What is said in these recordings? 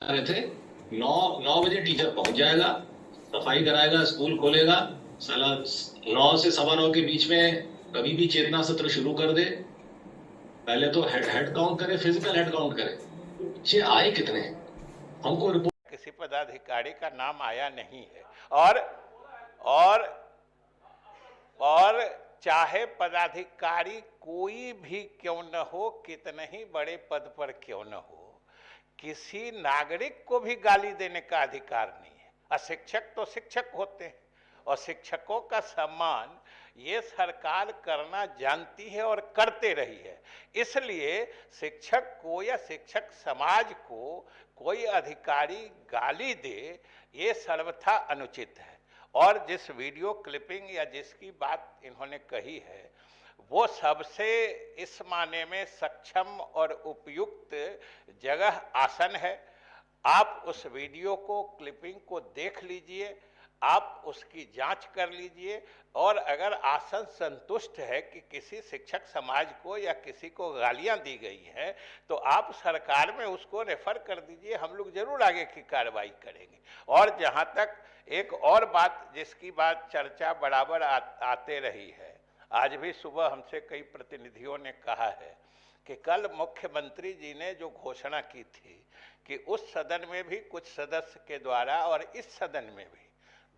रहे थे। 9 9 बजे टीचर पहुंच जाएगा, सफाई कराएगा, स्कूल खोलेगा। साला 9 से 9:15 के बीच में कभी भी चेतना सत्र शुरू कर दे। पहले तो हेड काउंट करे, फिजिकल हेड काउंट करे, बच्चे आए कितने हमको रिपोर्ट। किसी पदाधिकारी का नाम आया नहीं है। और और चाहे पदाधिकारी कोई भी क्यों न हो, कितने ही बड़े पद पर क्यों न हो, किसी नागरिक को भी गाली देने का अधिकार नहीं है। अशिक्षक तो शिक्षक होते हैं और शिक्षकों का सम्मान ये सरकार करना जानती है और करते रही है। इसलिए शिक्षक को या शिक्षक समाज को कोई अधिकारी गाली दे, ये सर्वथा अनुचित है। और जिस वीडियो क्लिपिंग या जिसकी बात इन्होंने कही है, वो सबसे इस माने में सक्षम और उपयुक्त जगह आसन है। आप उस वीडियो को, क्लिपिंग को देख लीजिए, आप उसकी जांच कर लीजिए, और अगर आसन संतुष्ट है कि किसी शिक्षक समाज को या किसी को गालियां दी गई हैं, तो आप सरकार में उसको रेफर कर दीजिए, हम लोग जरूर आगे की कार्रवाई करेंगे। और जहां तक एक और बात जिसकी बात चर्चा बराबर आते रही है, आज भी सुबह हमसे कई प्रतिनिधियों ने कहा है कि कल मुख्यमंत्री जी ने जो घोषणा की थी कि उस सदन में भी कुछ सदस्य के द्वारा और इस सदन में भी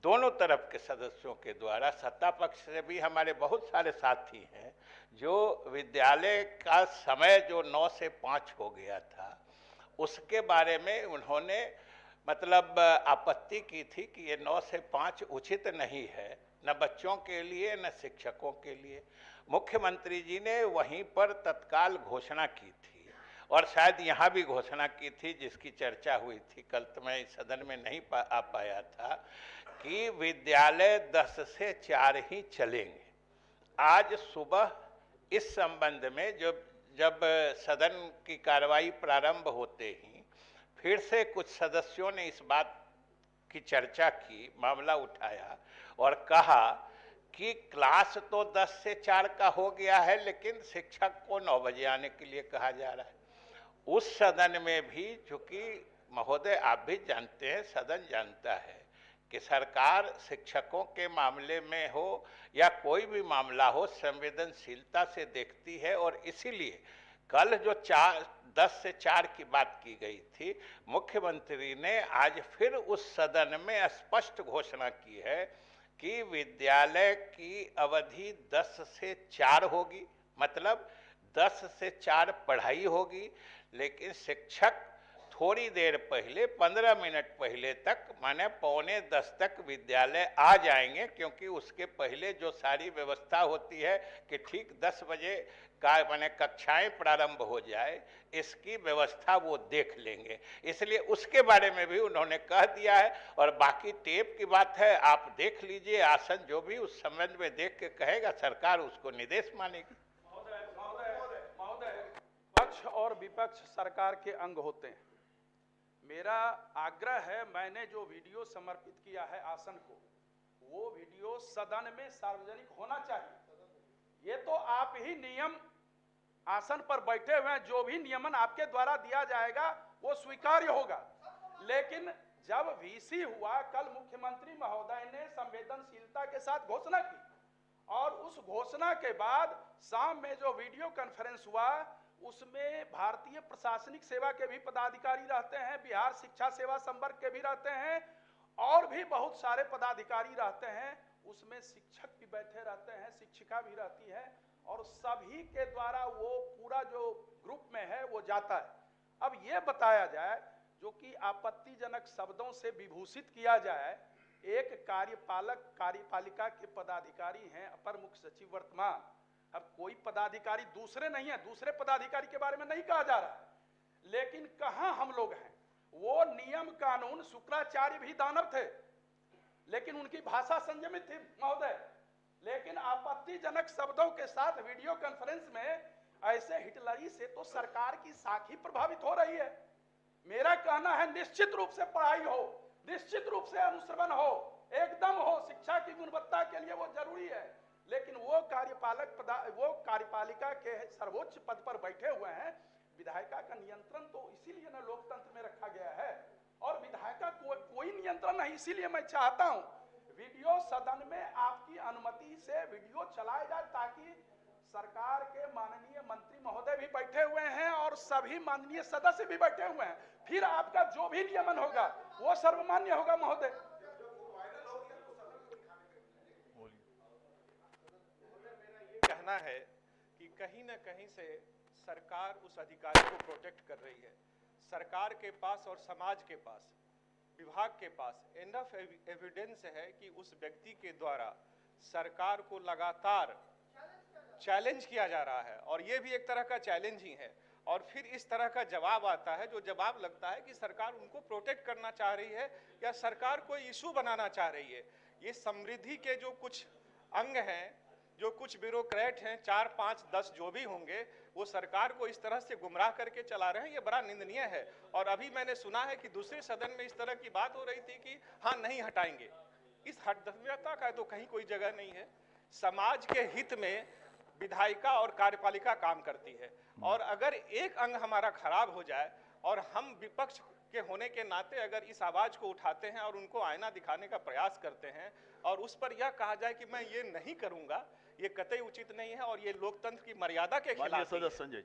दोनों तरफ के सदस्यों के द्वारा, सत्ता पक्ष से भी हमारे बहुत सारे साथी हैं, जो विद्यालय का समय जो 9 से 5 हो गया था, उसके बारे में उन्होंने मतलब आपत्ति की थी कि ये 9 से 5 उचित नहीं है, न बच्चों के लिए न शिक्षकों के लिए। मुख्यमंत्री जी ने वहीं पर तत्काल घोषणा की थी, और शायद यहाँ भी घोषणा की थी जिसकी चर्चा हुई थी। कल तो मैं इस सदन में नहीं आ पाया था कि विद्यालय 10 से 4 ही चलेंगे। आज सुबह इस संबंध में जब सदन की कार्रवाई प्रारंभ होते ही फिर से कुछ सदस्यों ने इस बात की चर्चा की, मामला उठाया और कहा कि क्लास तो 10 से 4 का हो गया है, लेकिन शिक्षक को 9 बजे आने के लिए कहा जा रहा है। उस सदन में भी, चूंकि महोदय आप भी जानते हैं, सदन जानता है कि सरकार शिक्षकों के मामले में हो या कोई भी मामला हो, संवेदनशीलता से देखती है। और इसीलिए कल जो 10 से 4 की बात की गई थी, मुख्यमंत्री ने आज फिर उस सदन में स्पष्ट घोषणा की है कि विद्यालय की अवधि 10 से 4 होगी, मतलब 10 से 4 पढ़ाई होगी, लेकिन शिक्षक थोड़ी देर पहले, 15 मिनट पहले तक, माने 9:45 तक विद्यालय आ जाएंगे, क्योंकि उसके पहले जो सारी व्यवस्था होती है कि ठीक 10 बजे का माने कक्षाएं प्रारंभ हो जाए, इसकी व्यवस्था वो देख लेंगे। इसलिए उसके बारे में भी उन्होंने कह दिया है। और बाकी टेप की बात है, आप देख लीजिए, आसन जो भी उस संबंध में देख के कहेगा, सरकार उसको निर्देश मानेगी। पक्ष और विपक्ष सरकार के अंग होते हैं। मेरा आग्रह है, मैंने जो वीडियो समर्पित किया है आसन को, वो वीडियो सदन में सार्वजनिक होना चाहिए। ये तो आप ही नियम, आसन पर बैठे हुए हैं, जो भी नियमन आपके द्वारा दिया जाएगा वो स्वीकार्य होगा। लेकिन जब वीसी हुआ, कल मुख्यमंत्री महोदय ने संवेदनशीलता के साथ घोषणा की, और उस घोषणा के बाद शाम में जो वीडियो कॉन्फ्रेंस हुआ, उसमें भारतीय प्रशासनिक सेवा के भी पदाधिकारी रहते हैं, बिहार शिक्षा सेवा संवर्ग के भी रहते हैं, और भी बहुत सारे पदाधिकारी रहते हैं। उसमें शिक्षक भी बैठे रहते हैं, शिक्षिका भी रहती है, और सभी के द्वारा वो पूरा जो ग्रुप में है वो जाता है। अब ये बताया जाए, जो कि आपत्तिजनक शब्दों से विभूषित किया जाए, एक कार्यपालिका के पदाधिकारी हैं, अपर मुख्य सचिव वर्तमान। अब कोई पदाधिकारी दूसरे नहीं है, दूसरे पदाधिकारी के बारे में नहीं कहा जा रहा है, लेकिन कहां हम लोग हैं। वो नियम कानून, शुक्राचार्य भी दानव थे, लेकिन उनकी भाषा संयमित थी महोदय। लेकिन आपत्तिजनक शब्दों के साथ वीडियो कॉन्फ्रेंस में ऐसे हिटलरी से तो सरकार की साख ही प्रभावित हो रही है। मेरा कहना है, निश्चित रूप से पढ़ाई हो, निश्चित रूप से अनुश्रवण हो, एकदम हो, शिक्षा की गुणवत्ता के लिए वो जरूरी है। लेकिन वो कार्यपालिका के सर्वोच्च पद पर बैठे हुए हैं। विधायिका का नियंत्रण तो इसीलिए ना लोकतंत्र में रखा गया है इसीलिए मैं चाहता हूं वीडियो सदन में आपकी अनुमति से वीडियो चलाया जाए, ताकि सरकार के माननीय मंत्री महोदय भी बैठे हुए हैं और सभी माननीय सदस्य भी बैठे हुए हैं, फिर आपका जो भी नियमन होगा वो सर्वमान्य होगा महोदय। कहना है कि कहीं न कहीं से सरकार उस अधिकारी को प्रोटेक्ट कर रही है। सरकार के पास और समाज के पास, विभाग के पास इनफ एविडेंस है कि उस व्यक्ति के द्वारा सरकार को लगातार चैलेंज किया जा रहा है, और ये भी एक तरह का चैलेंज ही है। और फिर इस तरह का जवाब आता है, जो जवाब लगता है कि सरकार उनको प्रोटेक्ट करना चाह रही है या सरकार कोई इशू बनाना चाह रही है। ये समृद्धि के जो कुछ अंग हैं, जो कुछ ब्यूरोक्रेट हैं, 4, 5, 10 जो भी होंगे, वो सरकार को इस तरह से गुमराह करके चला रहे हैं। ये बड़ा निंदनीय है। और अभी मैंने सुना है कि दूसरे सदन में इस तरह की बात हो रही थी कि हाँ नहीं हटाएंगे। इस हठधर्मिता का तो कहीं कोई जगह नहीं है। समाज के हित में विधायिका और कार्यपालिका काम करती है, और अगर एक अंग हमारा खराब हो जाए और हम विपक्ष के होने के नाते अगर इस आवाज को उठाते हैं और उनको आईना दिखाने का प्रयास करते हैं और उस पर यह कहा जाए कि मैं ये नहीं करूंगा, ये कतई उचित नहीं है और ये लोकतंत्र की मर्यादा के खिलाफ है। सदस्य संजय